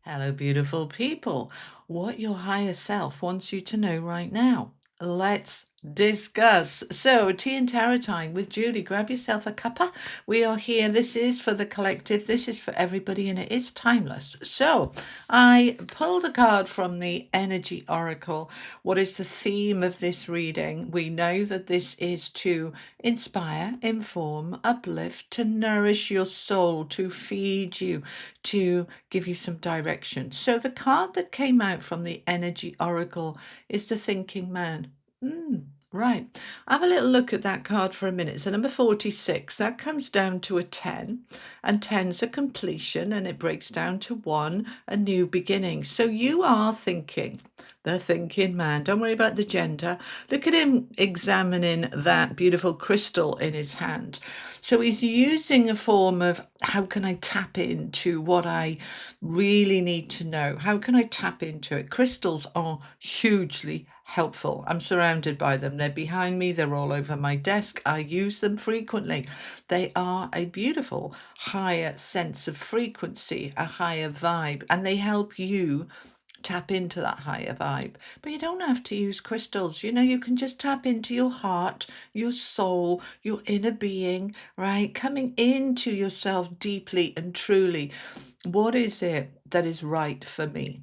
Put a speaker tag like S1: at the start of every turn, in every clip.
S1: Hello, beautiful people. What your higher self wants you to know right now. Let's discuss. So, tea and tarot time with Julie. Grab yourself a cuppa. We are here. This is for the collective. This is for everybody, and it is timeless. So, I pulled a card from the Energy Oracle. What is the theme of this reading? We know that this is to inspire, inform, uplift, to nourish your soul, to feed you, to give you some direction. So the card that came out from the Energy Oracle is the Thinking Man. Right. Have a little look at that card for a minute. So number 46, that comes down to a 10, and 10's a completion, and it breaks down to 1, a new beginning. So you are thinking, the thinking man. Don't worry about the gender. Look at him examining that beautiful crystal in his hand. So he's using a form of, how can I tap into what I really need to know? How can I tap into it? Crystals are hugely helpful. I'm surrounded by them. They're behind me. They're all over my desk. I use them frequently. They are a beautiful higher sense of frequency, a higher vibe, and they help you tap into that higher vibe. But you don't have to use crystals. You can just tap into your heart, your soul, your inner being, right? Coming into yourself deeply and truly. What is it that is right for me?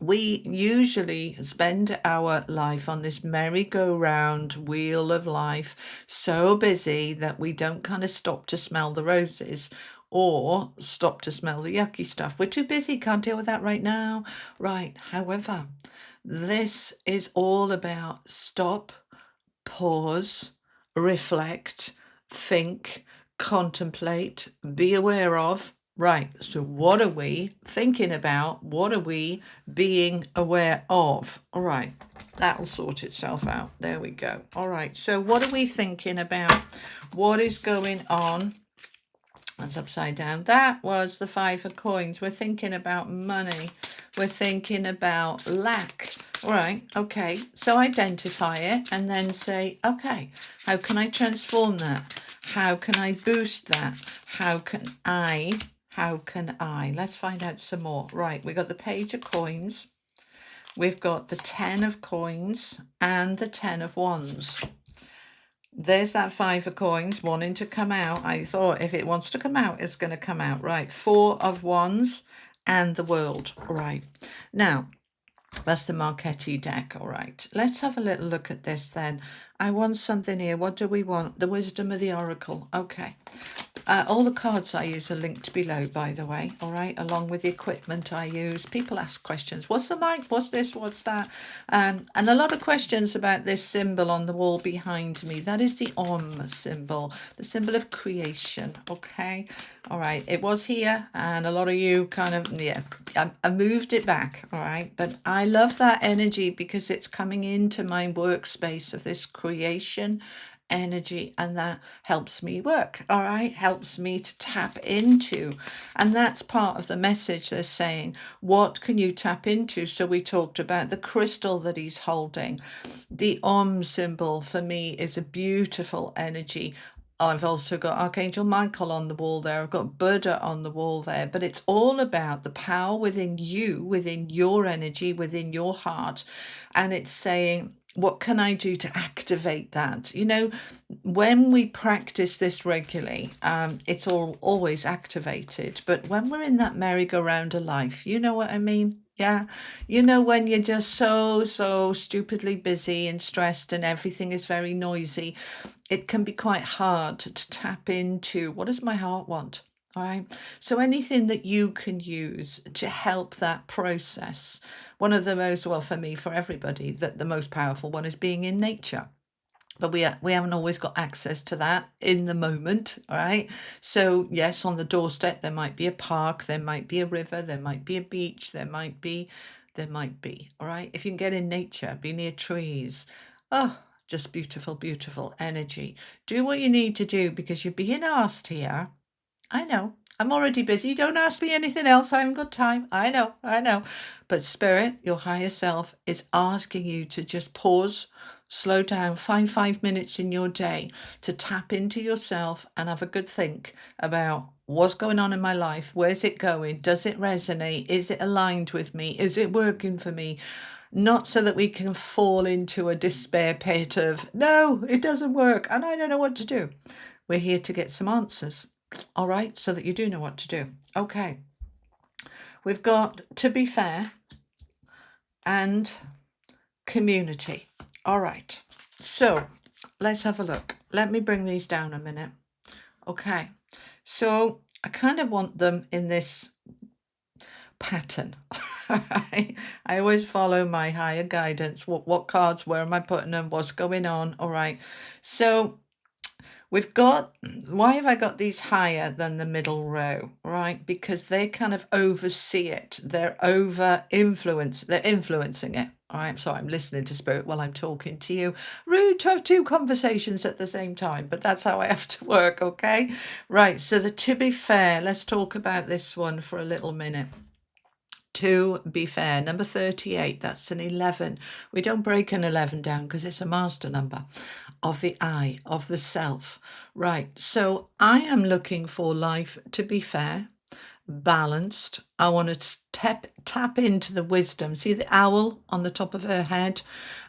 S1: We usually spend our life on this merry-go-round wheel of life, so busy that we don't kind of stop to smell the roses or stop to smell the yucky stuff. We're too busy, can't deal with that right now. Right. However, this is all about stop, pause, reflect, think, contemplate, be aware of. Right, so what are we thinking about? What are we being aware of? All right, that'll sort itself out. There we go. All right, so what are we thinking about? What is going on? That's upside down. That was the 5 of coins. We're thinking about money. We're thinking about lack. All right, okay. So identify it and then say, okay, how can I transform that? How can I boost that? How can I? Let's find out some more. Right, we got the page of coins. We've got the 10 of coins and the 10 of wands. There's that 5 of coins wanting to come out. I thought if it wants to come out, it's going to come out. Right, 4 of wands and the world. Right, now that's the Marchetti deck. All right, let's have a little look at this then. I want something here. What do we want? The wisdom of the oracle. Okay. All the cards I use are linked below, by the way, all right, along with the equipment I use. People ask questions. What's the mic? What's this? What's that? And a lot of questions about this symbol on the wall behind me. That is the Om symbol, the symbol of creation, okay? All right, it was here, and a lot of you kind of, yeah, I moved it back, all right? But I love that energy because it's coming into my workspace of this creation energy, and that helps me work, all right, helps me to tap into. And that's part of the message. They're saying, what can you tap into? So we talked about the crystal that he's holding. The Om symbol for me is a beautiful energy. I've also got Archangel Michael on the wall there. I've got Buddha on the wall there. But it's all about the power within you, within your energy, within your heart. And it's saying, what can I do to activate that? When we practice this regularly, it's always activated. But when we're in that merry-go-round of life, you know what I mean? Yeah. When you're just so stupidly busy and stressed and everything is very noisy, it can be quite hard to tap into, what does my heart want? All right. So anything that you can use to help that process. One of the most, well, for me, for everybody, that the most powerful one is being in nature. But we haven't always got access to that in the moment, all right? So yes, on the doorstep, there might be a park, there might be a river, there might be a beach, there might be, all right? If you can get in nature, be near trees. Oh, just beautiful, beautiful energy. Do what you need to do because you're being asked here. I know. I'm already busy. Don't ask me anything else. I haven't got time. I know. I know. But spirit, your higher self, is asking you to just pause, slow down, find 5 minutes in your day to tap into yourself and have a good think about What's going on in my life? Where's it going? Does it resonate? Is it aligned with me? Is it working for me? Not so that we can fall into a despair pit of, no, it doesn't work and I don't know what to do. We're here to get some answers. All right, so that you do know what to do. Okay. We've got to be fair and community. All right. So let's have a look. Let me bring these down a minute. Okay. So I kind of want them in this pattern. I always follow my higher guidance. What cards, where am I putting them? What's going on? All right. So we've got, why have I got these higher than the middle row? Right? Because they kind of oversee it. They're influencing it. All right. So I'm listening to spirit while I'm talking to you. Rude to have two conversations at the same time, but that's how I have to work. Okay. Right. So to be fair, let's talk about this one for a little minute. To be fair, number 38, that's an 11. We don't break an 11 down because it's a master number of the I, of the self. Right, so I am looking for life to be fair, balanced. I want to tap into the wisdom. See the owl on the top of her head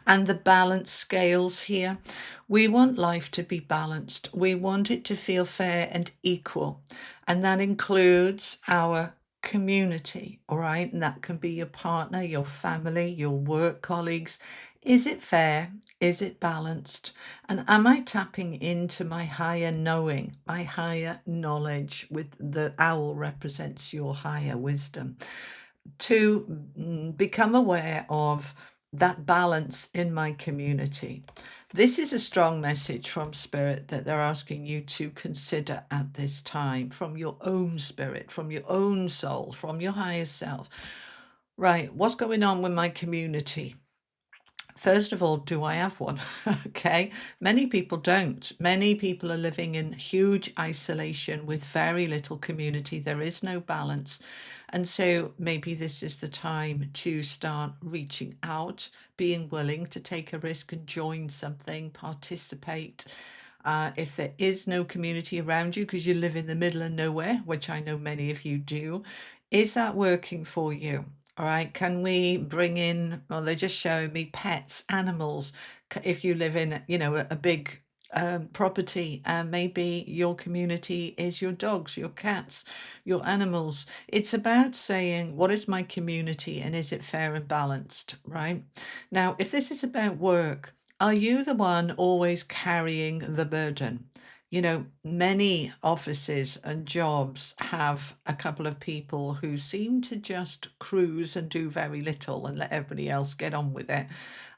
S1: and the balance scales here? We want life to be balanced. We want it to feel fair and equal. And that includes our community, all right? And that can be your partner, your family, your work colleagues. Is it fair? Is it balanced? And am I tapping into my higher knowing, my higher knowledge? With the owl represents your higher wisdom, to become aware of that balance in my community. This is a strong message from spirit that they're asking you to consider at this time, from your own spirit, from your own soul, from your higher self. Right, what's going on with my community? First of all, do I have one? Okay, many people don't. Many people are living in huge isolation with very little community. There is no balance. And so maybe this is the time to start reaching out, being willing to take a risk and join something, participate. If there is no community around you because you live in the middle of nowhere, which I know many of you do, is that working for you? All right, can we bring in, well, they're just showing me pets, animals. If you live in, a big property, and maybe your community is your dogs, your cats, your animals. It's about saying, what is my community and is it fair and balanced, right? Now, if this is about work, are you the one always carrying the burden? Many offices and jobs have a couple of people who seem to just cruise and do very little and let everybody else get on with it.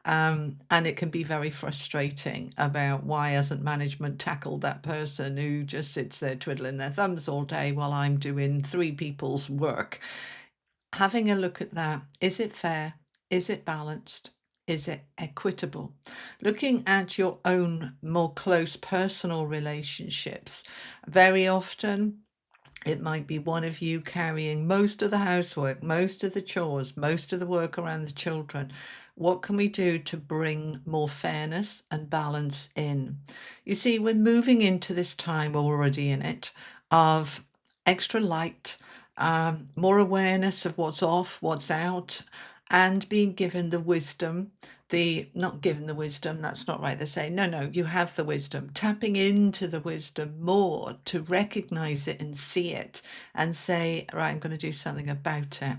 S1: And it can be very frustrating about, why hasn't management tackled that person who just sits there twiddling their thumbs all day while I'm doing three people's work? Having a look at that. Is it fair? Is it balanced? Is it equitable? Looking at your own more close personal relationships. Very often, it might be one of you carrying most of the housework, most of the chores, most of the work around the children. What can we do to bring more fairness and balance in? You see, we're moving into this time, already in it, of extra light, more awareness of what's off, what's out, and being given the wisdom. Not given the wisdom, that's not right. They're saying, no, you have the wisdom. Tapping into the wisdom more to recognize it and see it and say, right, I'm going to do something about it.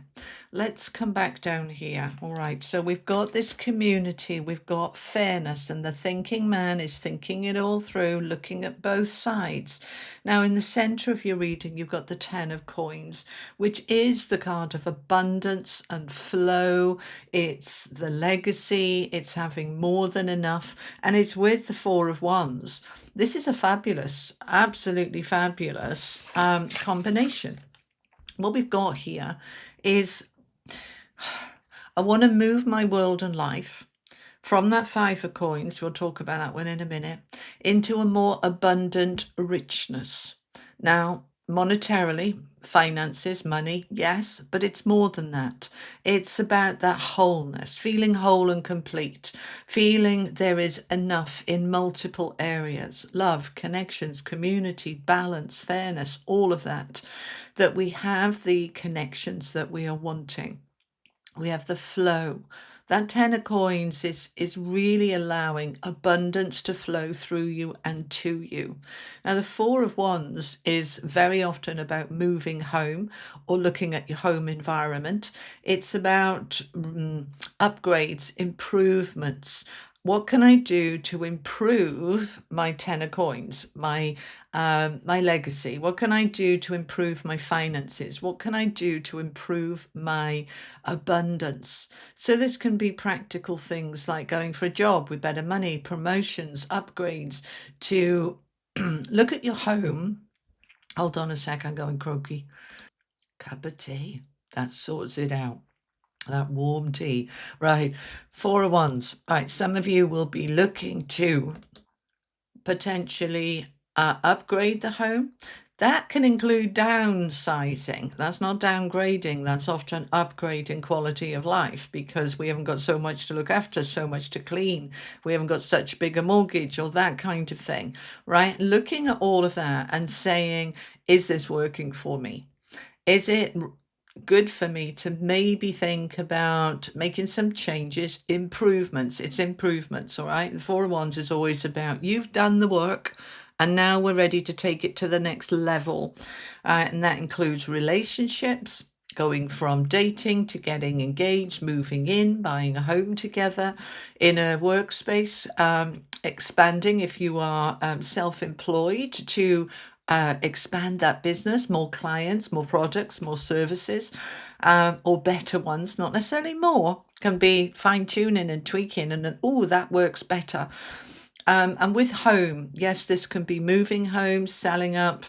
S1: Let's come back down here. All right, so we've got this community, we've got fairness, and the thinking man is thinking it all through, looking at both sides. Now, in the center of your reading, you've got the 10 of coins, which is the card of abundance and flow. It's the legacy, it's having more than enough, and it's with the 4 of wands. This is a fabulous, absolutely fabulous combination. What we've got here is, I want to move my world and life from that 5 of coins, we'll talk about that one in a minute, into a more abundant richness. Now, monetarily, finances, money, yes, but it's more than that. It's about that wholeness, feeling whole and complete, feeling there is enough in multiple areas, love, connections, community, balance, fairness, all of that, that we have the connections that we are wanting. We have the flow. That 10 of coins is really allowing abundance to flow through you and to you. Now, the 4 of wands is very often about moving home or looking at your home environment. It's about upgrades, improvements. What can I do to improve my 10 of coins, my legacy? What can I do to improve my finances? What can I do to improve my abundance? So this can be practical things like going for a job with better money, promotions, upgrades, to look at your home. Hold on a sec, I'm going croaky. Cup of tea. That sorts it out. That warm tea. Right. 4 of wands. Right. Some of you will be looking to potentially upgrade the home. That can include downsizing. That's not downgrading. That's often upgrading quality of life because we haven't got so much to look after, so much to clean. We haven't got such big a mortgage or that kind of thing, right? Looking at all of that and saying, is this working for me? Is it good for me to maybe think about making some changes, improvements? It's improvements, all right? The 4 of wands is always about you've done the work and now we're ready to take it to the next level. And that includes relationships, going from dating to getting engaged, moving in, buying a home together, in a workspace, expanding if you are self-employed, to expand that business, more clients, more products, more services, or better ones, not necessarily more, can be fine tuning and tweaking, and oh, that works better. And with home, yes, this can be moving home, selling up,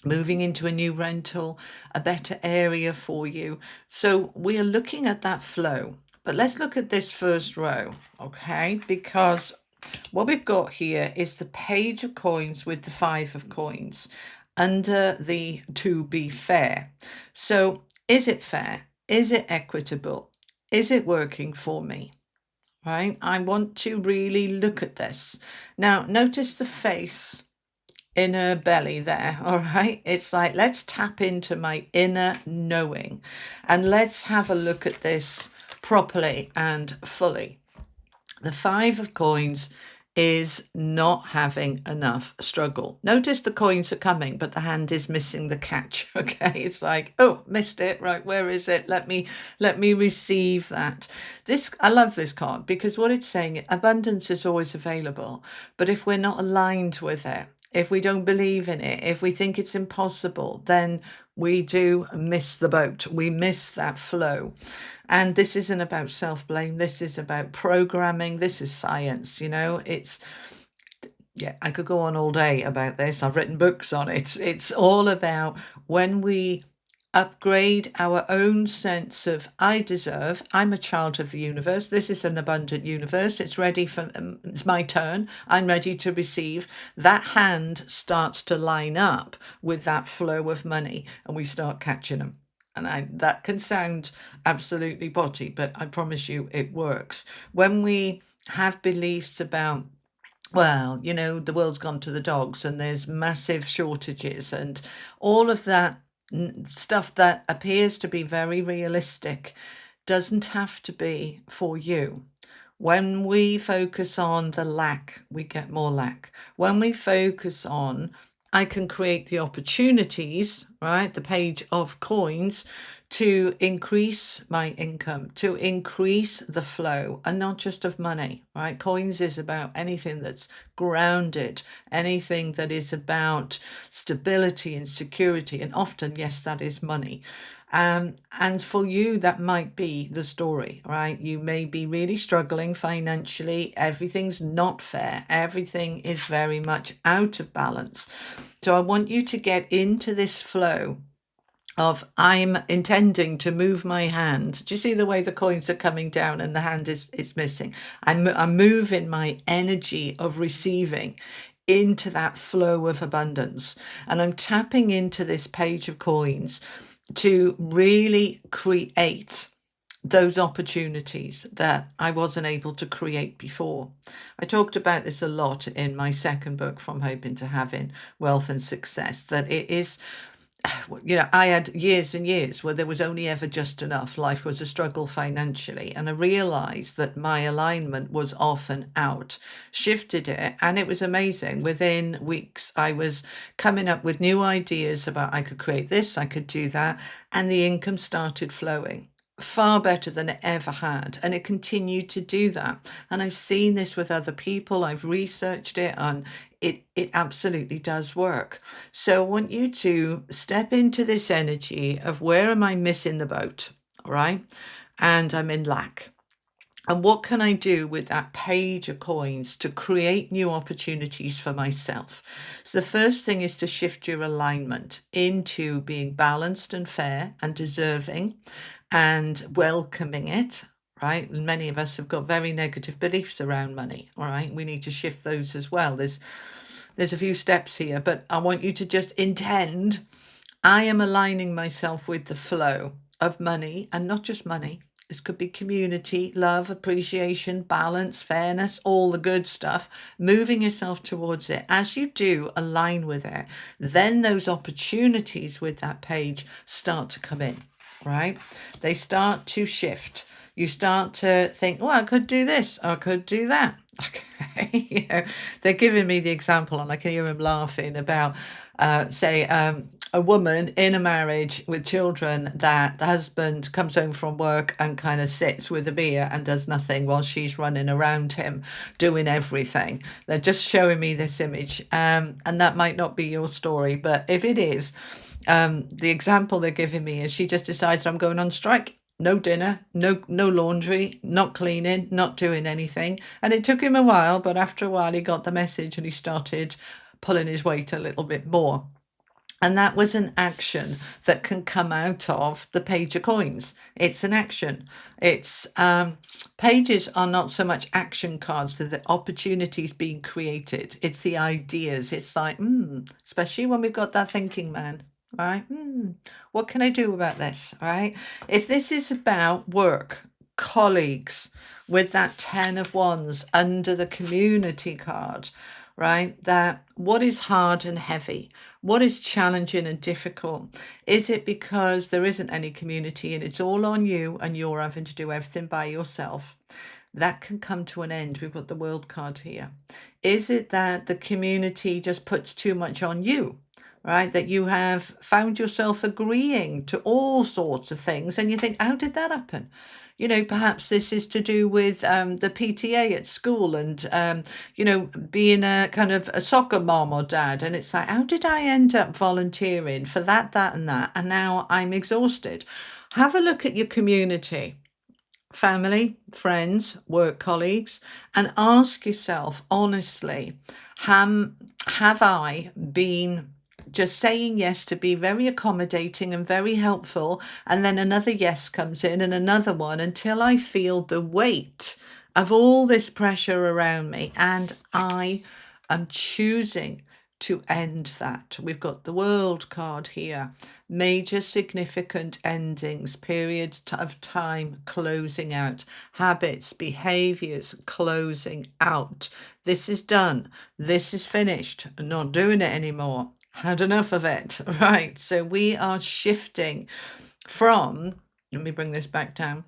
S1: moving into a new rental, a better area for you. So we are looking at that flow. But let's look at this first row, okay? Because what we've got here is the page of coins with the 5 of coins under the to be fair. So is it fair? Is it equitable? Is it working for me? Right? I want to really look at this. Now, notice the face in her belly there. All right. It's like, let's tap into my inner knowing and let's have a look at this properly and fully. The 5 of coins is not having enough struggle. Notice the coins are coming, but the hand is missing the catch. Okay, it's like, oh, missed it. Right, where is it? Let me receive that. This, I love this card because what it's saying, abundance is always available, but if we're not aligned with it, if we don't believe in it, if we think it's impossible, then we do miss the boat. We miss that flow. And this isn't about self-blame. This is about programming. This is science, you know. It's, yeah, I could go on all day about this. I've written books on it. It's all about when we upgrade our own sense of I deserve, I'm a child of the universe, this is an abundant universe, it's ready for, it's my turn, I'm ready to receive. That hand starts to line up with that flow of money and we start catching them. And that can sound absolutely potty, but I promise you it works. When we have beliefs about, well, you know, the world's gone to the dogs and there's massive shortages and all of that stuff that appears to be very realistic doesn't have to be for you. When we focus on the lack, we get more lack. When we focus on, I can create the opportunities, right? The page of coins to increase my income, to increase the flow, and not just of money, right? Coins is about anything that's grounded, anything that is about stability and security. And often, yes, that is money. And for you, that might be the story, right? You may be really struggling financially. Everything's not fair. Everything is very much out of balance. So I want you to get into this flow of I'm intending to move my hand. Do you see the way the coins are coming down and the hand is missing? I'm moving my energy of receiving into that flow of abundance. And I'm tapping into this page of coins to really create those opportunities that I wasn't able to create before. I talked about this a lot in my second book, From Hoping to Having Wealth and Success, that it is, I had years and years where there was only ever just enough. Life was a struggle financially. And I realized that my alignment was off and out, shifted it. And it was amazing. Within weeks, I was coming up with new ideas about I could create this, I could do that. And the income started flowing far better than it ever had, and it continued to do that. And I've seen this with other people, I've researched it, and it absolutely does work. So I want you to step into this energy of, where am I missing the boat? All right, and I'm in lack. And what can I do with that page of coins to create new opportunities for myself? So the first thing is to shift your alignment into being balanced and fair and deserving and welcoming it, right? Many of us have got very negative beliefs around money, all right? We need to shift those as well. There's a few steps here, but I want you to just intend, I am aligning myself with the flow of money, and not just money. This could be community, love, appreciation, balance, fairness, all the good stuff, moving yourself towards it. As you do align with it, then those opportunities with that page start to come in, right? They start to shift. You start to think, oh, I could do this, I could do that. Okay, they're giving me the example, and I can hear them laughing about, say, a woman in a marriage with children, that the husband comes home from work and kind of sits with a beer and does nothing while she's running around him doing everything. They're just showing me this image, and that might not be your story, but if it is, the example they're giving me is, she just decides, I'm going on strike. No dinner, no laundry, not cleaning, not doing anything. And it took him a while, but after a while he got the message and he started pulling his weight a little bit more. And that was an action that can come out of the page of coins. It's an action. It's pages are not so much action cards, they're the opportunities being created. It's the ideas. It's like, especially when we've got that thinking man, right? What can I do about this? All right. If this is about work, colleagues, with that 10 of wands under the community card, right? That what is hard and heavy? What is challenging and difficult? Is it because there isn't any community and it's all on you and you're having to do everything by yourself? That can come to an end. We've got the world card here. Is it that the community just puts too much on you? Right, that you have found yourself agreeing to all sorts of things and you think, how did that happen? Perhaps this is to do with the PTA at school and, being a kind of a soccer mom or dad. And it's like, how did I end up volunteering for that, that, and that? And now I'm exhausted. Have a look at your community, family, friends, work colleagues, and ask yourself honestly, have I been just saying yes to be very accommodating and very helpful, and then another yes comes in and another one, until I feel the weight of all this pressure around me and I am choosing to end that. We've got the world card here. Major significant endings, periods of time closing out, habits, behaviors closing out. This is done. This is finished. I'm not doing it anymore. Had enough of it. Right. So we are shifting from, let me bring this back down,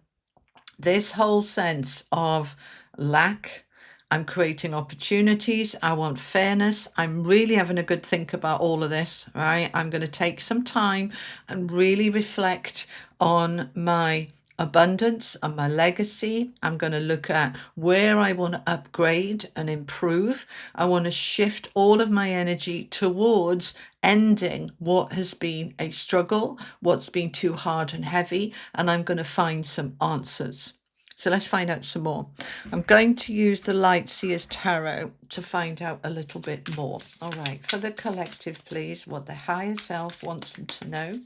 S1: this whole sense of lack. I'm creating opportunities. I want fairness. I'm really having a good think about all of this, right? I'm going to take some time and really reflect on my abundance and my legacy. I'm going to look at where I want to upgrade and improve. I want to shift all of my energy towards ending what has been a struggle, what's been too hard and heavy, and I'm going to find some answers. So let's find out some more. I'm going to use the Light Seers Tarot to find out a little bit more. All right, for the collective, please, what the higher self wants them to know.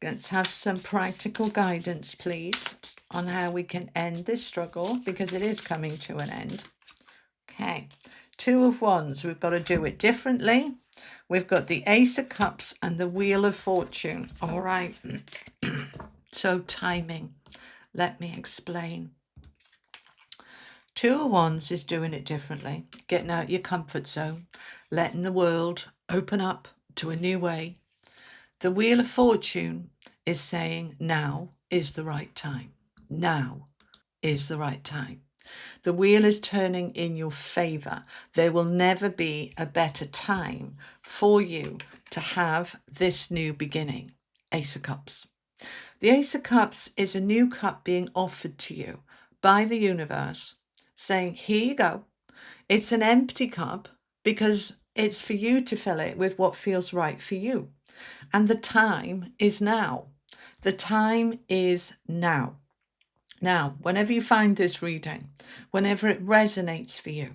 S1: Let's have some practical guidance, please, on how we can end this struggle, because it is coming to an end. Okay, Two of Wands, we've got to do it differently. We've got the Ace of Cups and the Wheel of Fortune. All right. So timing. Let me explain. Two of Wands is doing it differently. Getting out your comfort zone. Letting the world open up to a new way. The Wheel of Fortune is saying now is the right time. Now is the right time. The wheel is turning in your favor. There will never be a better time for you to have this new beginning. Ace of Cups. The Ace of Cups is a new cup being offered to you by the universe, saying, here you go. It's an empty cup because it's for you to fill it with what feels right for you. And the time is now. The time is now. Now, whenever you find this reading, whenever it resonates for you,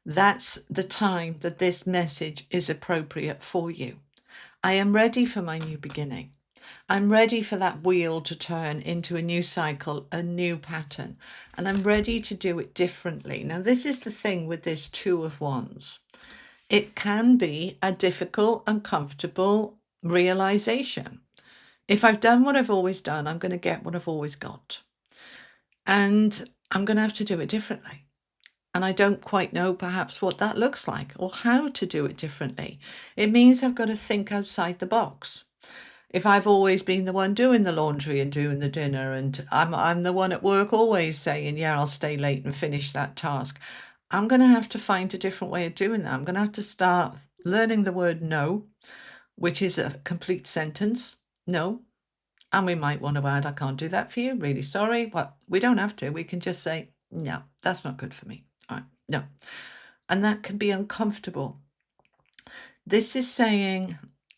S1: that's the time that this message is appropriate for you. I am ready for my new beginning. I'm ready for that wheel to turn into a new cycle, a new pattern, and I'm ready to do it differently. Now, this is the thing with this Two of Wands. It can be a difficult, uncomfortable realization. If I've done what I've always done, I'm going to get what I've always got. And I'm going to have to do it differently. And I don't quite know perhaps what that looks like or how to do it differently. It means I've got to think outside the box. If I've always been the one doing the laundry and doing the dinner, and I'm the one at work always saying, yeah, I'll stay late and finish that task, I'm going to have to find a different way of doing that. I'm going to have to start learning the word no, which is a complete sentence. No. And we might want to add, I can't do that for you. Really sorry. Well, we don't have to. We can just say, no, that's not good for me. All right. No. And that can be uncomfortable. This is saying,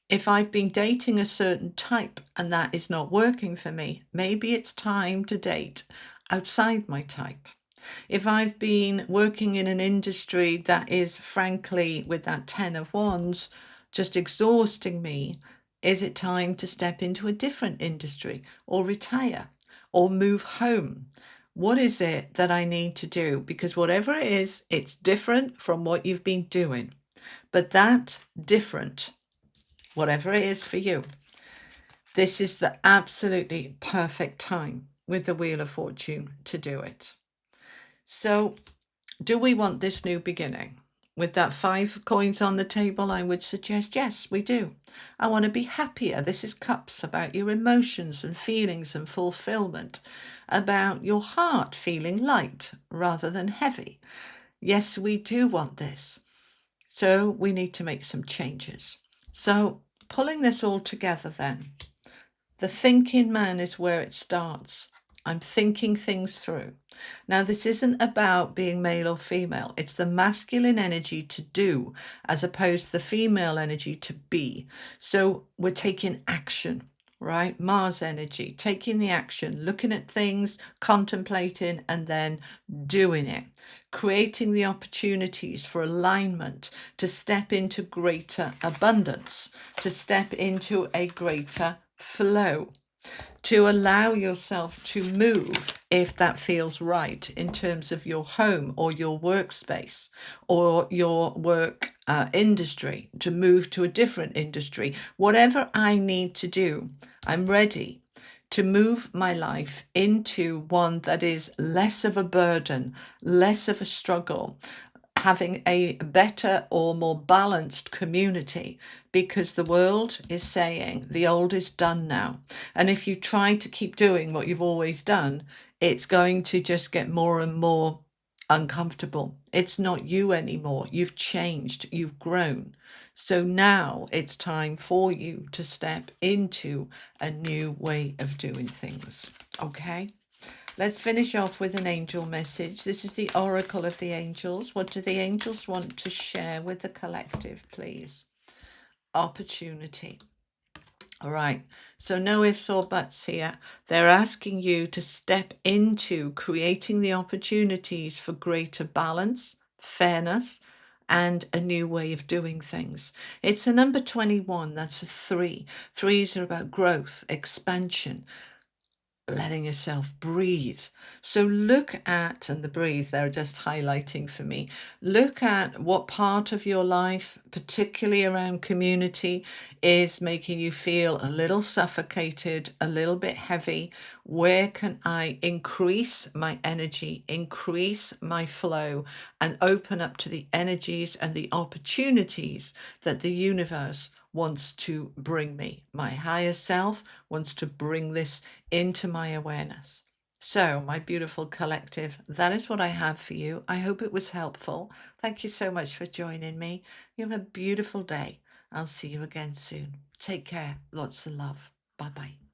S1: if I've been dating a certain type and that is not working for me, maybe it's time to date outside my type. If I've been working in an industry that is, frankly, with that 10 of Wands, just exhausting me, is it time to step into a different industry or retire or move home? What is it that I need to do? Because whatever it is, it's different from what you've been doing. But that different, whatever it is for you, this is the absolutely perfect time with the Wheel of Fortune to do it. So do we want this new beginning? With that 5 coins on the table, I would suggest, yes, we do. I want to be happier. This is Cups, about your emotions and feelings and fulfillment, about your heart feeling light rather than heavy. Yes, we do want this. So we need to make some changes. So pulling this all together then, the thinking man is where it starts. I'm thinking things through. Now, this isn't about being male or female. It's the masculine energy to do as opposed to the female energy to be. So we're taking action, right? Mars energy, taking the action, looking at things, contemplating, and then doing it. Creating the opportunities for alignment to step into greater abundance, to step into a greater flow, to allow yourself to move if that feels right in terms of your home or your workspace or your work industry, to move to a different industry. Whatever I need to do, I'm ready to move my life into one that is less of a burden, less of a struggle, having a better or more balanced community, because the world is saying the old is done now. And if you try to keep doing what you've always done, it's going to just get more and more uncomfortable. It's not you anymore. You've changed, you've grown. So now it's time for you to step into a new way of doing things. Okay? Let's finish off with an angel message. This is the Oracle of the Angels. What do the angels want to share with the collective, please? Opportunity. All right. So no ifs or buts here. They're asking you to step into creating the opportunities for greater balance, fairness, and a new way of doing things. It's a number 21. That's a 3. Threes are about growth, expansion, letting yourself breathe. So look at, and the breathe, they're just highlighting for me. Look at what part of your life, particularly around community, is making you feel a little suffocated, a little bit heavy. Where can I increase my energy, increase my flow, and open up to the energies and the opportunities that the universe wants to bring me? My higher self wants to bring this into my awareness. So, my beautiful collective, that is what I have for you. I hope it was helpful. Thank you so much for joining me. You have a beautiful day. I'll see you again soon. Take care. Lots of love. Bye bye.